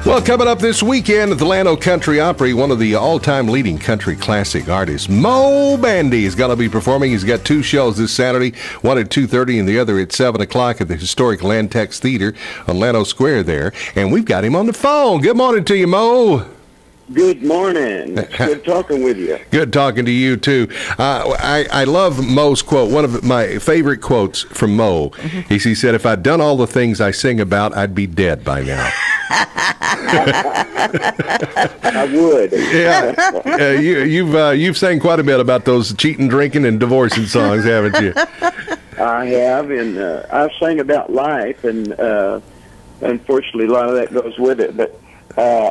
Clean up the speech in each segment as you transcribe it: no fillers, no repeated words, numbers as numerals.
Well, coming up this weekend at the Llano Country Opry, one of the all-time leading country classic artists, Moe Bandy, is going to be performing. He's got two shows this Saturday, one at 2:30 and the other at 7 o'clock at the historic Lantex Theater on Llano Square there. And we've got him on the phone. Good morning to you, Moe. Good morning. It's good talking with you. Good talking to you, too. I love Moe's quote. One of my favorite quotes from Moe. He said, if I'd done all the things I sing about, I'd be dead by now. I would. Yeah. You've sang quite a bit about those cheating, drinking, and divorcing songs, haven't you? I have, and I sang about life, and unfortunately a lot of that goes with it. But I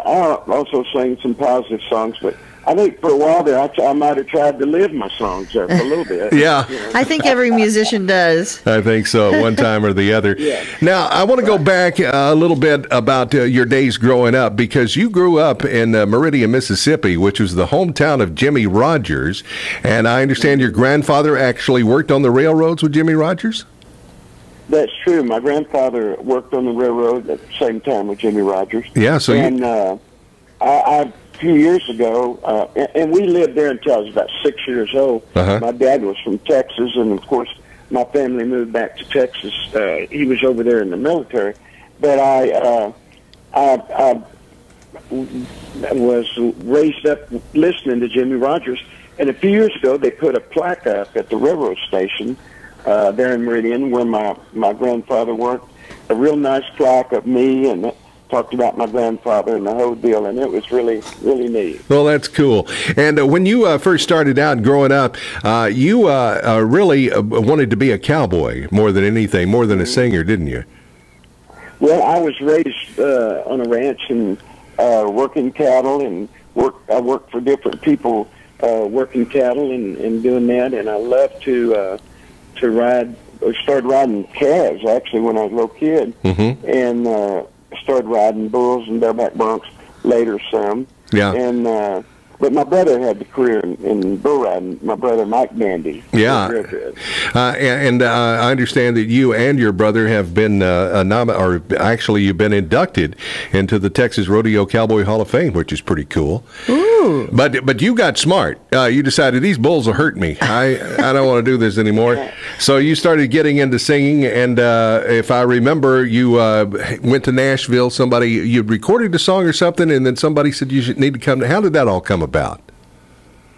also sang some positive songs, but I think for a while there, I might have tried to live my songs there for a little bit. Yeah. You know. I think every musician does. I think so, one time or the other. Yeah. Now, I want to go back a little bit about your days growing up, because you grew up in Meridian, Mississippi, which was the hometown of Jimmie Rodgers. And I understand your grandfather actually worked on the railroads with Jimmie Rodgers? That's true. My grandfather worked on the railroad at the same time with Jimmie Rodgers. Yeah, so a few years ago, and we lived there until I was about 6 years old. My dad was from Texas, and of course, my family moved back to Texas. He was over there in the military, but I was raised up listening to Jimmie Rodgers. And a few years ago, they put a plaque up at the railroad station there in Meridian, where my grandfather worked. A real nice plaque of me, and talked about my grandfather and the whole deal, and it was really, really neat. Well, that's cool. And when you first started out growing up, you really wanted to be a cowboy more than anything, more than a singer, didn't you? Well, I was raised on a ranch and working cattle, and I worked for different people working cattle and doing that, and I loved to ride. I started riding calves, actually, when I was a little kid, and started riding bulls and bareback broncs later some. Yeah. And but my brother had the career in bull riding. My brother Moe Bandy. Yeah. Real good. And I understand that you and your brother have been actually you've been inducted into the Texas Rodeo Cowboy Hall of Fame, which is pretty cool. Ooh. But you got smart. You decided these bulls will hurt me. I don't want to do this anymore. So you started getting into singing, and if I remember, you went to Nashville. You recorded a song or something, and then somebody said you should need to come. How did that all come about?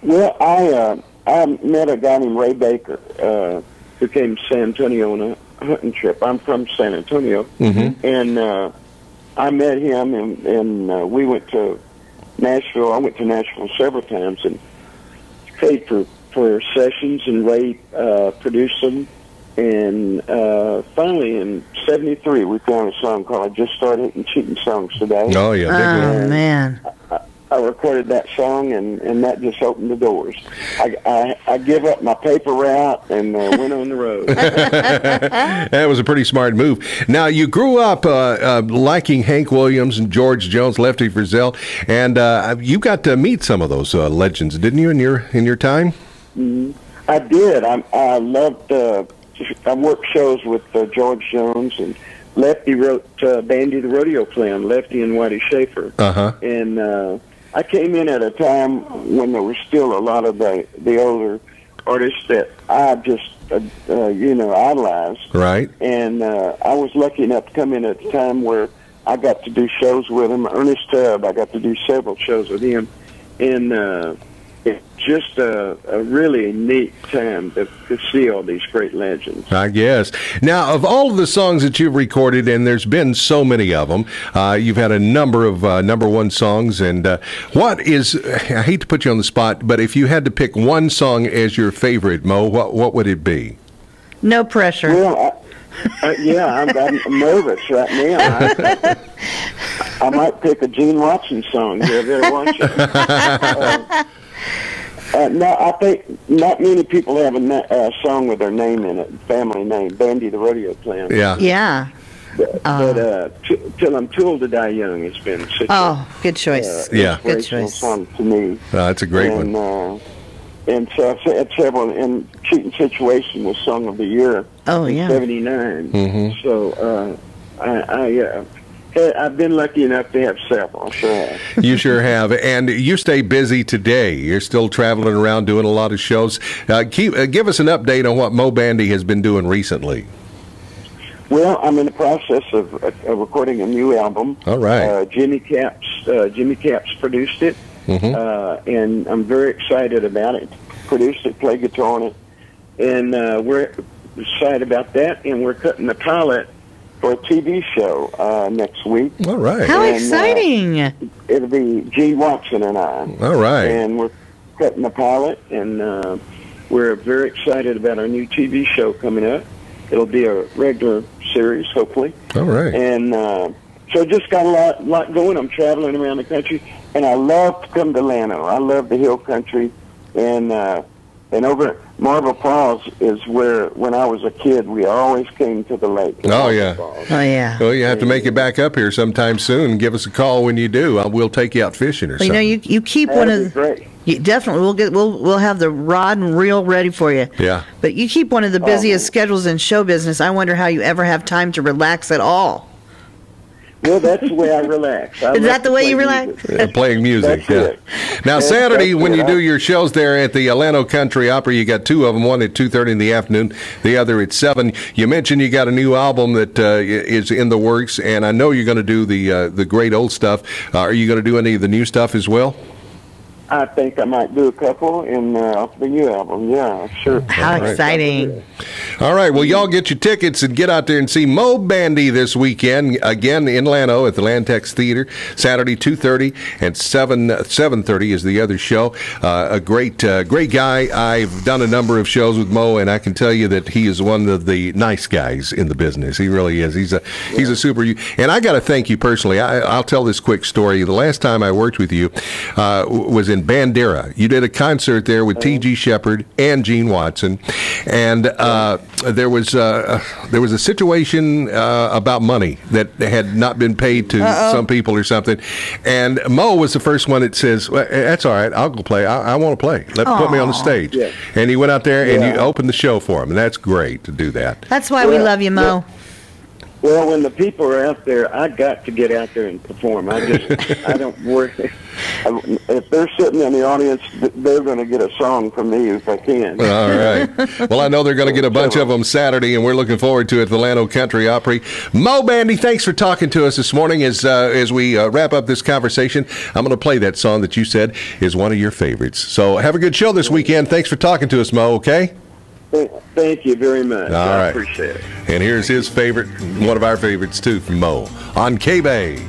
Well, I met a guy named Ray Baker who came to San Antonio on a hunting trip. I'm from San Antonio, and I met him, and we went to Nashville. I went to Nashville several times and paid for sessions, and Ray produced them. And finally, in '73, we found a song called "I Just Started Hitting Cheating Songs Today." Oh yeah, big one. Man. I recorded that song, and that just opened the doors. I give up my paper route and went on the road. That was a pretty smart move. Now, you grew up liking Hank Williams and George Jones, Lefty Frizzell, and you got to meet some of those legends, didn't you, in your time? I did. I loved. I worked shows with George Jones, and Lefty wrote Bandy the Rodeo Clown, Lefty and Whitey Schaefer. And I came in at a time when there was still a lot of the older artists that I just, idolized. Right. And I was lucky enough to come in at a time where I got to do shows with him. Ernest Tubb, I got to do several shows with him. And it's just a really neat time to see all these great legends. I guess. Now, of all of the songs that you've recorded, and there's been so many of them, you've had a number of number one songs. And what is, I hate to put you on the spot, but if you had to pick one song as your favorite, Moe, what would it be? No pressure. Well, I'm nervous right now. I might pick a Gene Watson song. You ever watch it? No, I think not many people have a song with their name in it, family name, Bandy the Rodeo Clown. Yeah. Yeah. But Till I'm Too Old to Die Young has been such a good choice. Good choice. Song to me. That's a great one. And so I've had several, and Cheating Situation was Song of the Year in '79. So I've been lucky enough to have several. Sure have. You sure have. And you stay busy today. You're still traveling around doing a lot of shows. Give us an update on what Moe Bandy has been doing recently. Well, I'm in the process of recording a new album. All right. Jimmy Capps produced it, and I'm very excited about it. Produced it, played guitar on it, and we're excited about that. And we're cutting the pilot for a TV show next week. All right. How exciting! It'll be Gene Watson and I. All right. And we're cutting the pilot, and we're very excited about our new TV show coming up. It'll be a regular series, hopefully. All right. And so just got a lot going. I'm traveling around the country, and I love to come to Llano. I love the hill country, and over at Marble Falls is where, when I was a kid, we always came to the lake. Oh, yeah. Oh, yeah. Well, you have to make it back up here sometime soon. Give us a call when you do. We'll take you out fishing or something. You know, you keep one of great. definitely we'll have the rod and reel ready for you. Yeah. But you keep one of the busiest schedules in show business. I wonder how you ever have time to relax at all. Well, that's the way I relax. Is that the way you relax? Playing music, That's yeah. Now, Saturday, when you do your shows there at the Llano Country Opry, you got two of them, one at 2:30 in the afternoon, the other at 7. You mentioned you got a new album that is in the works, and I know you're going to do the great old stuff. Are you going to do any of the new stuff as well? I think I might do a couple off the new album. Yeah, sure. How exciting. All right, well, y'all get your tickets and get out there and see Moe Bandy this weekend, again in Llano at the Lantex Theater, Saturday 2:30 and 7:30 is the other show. A great guy. I've done a number of shows with Moe, and I can tell you that he is one of the nice guys in the business. He really is. He's a super. And I got to thank you personally. I'll tell this quick story. The last time I worked with you was in Bandera. You did a concert there with T.G. Shepherd and Gene Watson, and there was a situation about money that had not been paid to some people or something, and Moe was the first one that says, well, "That's all right, I'll go play. I want to play. Put me on the stage." Yeah. And he went out there and you opened the show for him, and that's great to do that. That's why we love you, Moe. Well, when the people are out there, I got to get out there and perform. I don't work. If they're sitting in the audience, they're going to get a song from me if I can. All right. Well, I know they're going to get a bunch of them Saturday, and we're looking forward to it at the Llano Country Opry. Moe Bandy, thanks for talking to us this morning. As we wrap up this conversation, I'm going to play that song that you said is one of your favorites. So have a good show this weekend. Thanks for talking to us, Moe, okay? Thank you very much. All right. I appreciate it. And here's his favorite, one of our favorites too, from Moe on KBEY.